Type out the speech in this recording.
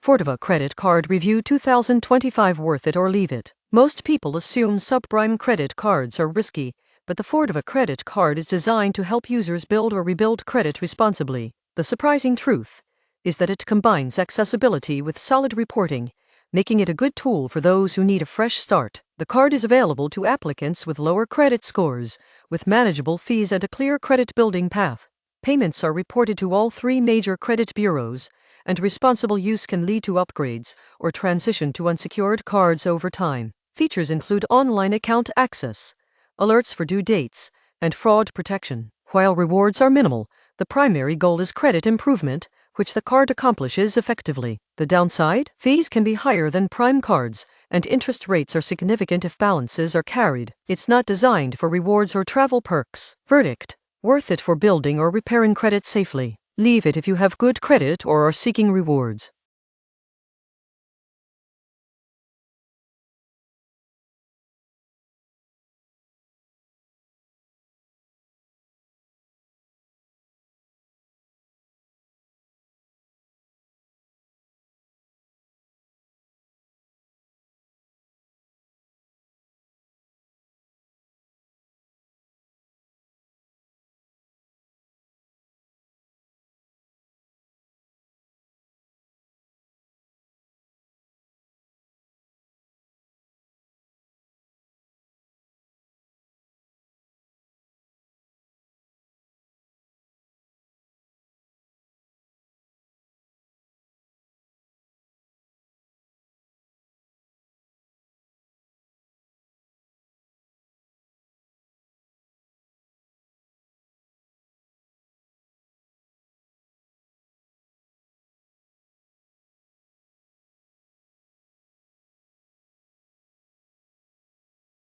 Fortiva Credit Card Review 2025. Worth it or leave it? Most people assume subprime credit cards are risky, but the Fortiva Credit Card is designed to help users build or rebuild credit responsibly. The surprising truth is that it combines accessibility with solid reporting, making it a good tool for those who need a fresh start. The card is available to applicants with lower credit scores, with manageable fees and a clear credit building path. Payments are reported to all 3 major credit bureaus, and responsible use can lead to upgrades or transition to unsecured cards over time. Features include online account access, alerts for due dates, and fraud protection. While rewards are minimal, the primary goal is credit improvement, which the card accomplishes effectively. The downside? Fees can be higher than prime cards, and interest rates are significant if balances are carried. It's not designed for rewards or travel perks. Verdict: worth it for building or repairing credit safely. Leave it if you have good credit or are seeking rewards.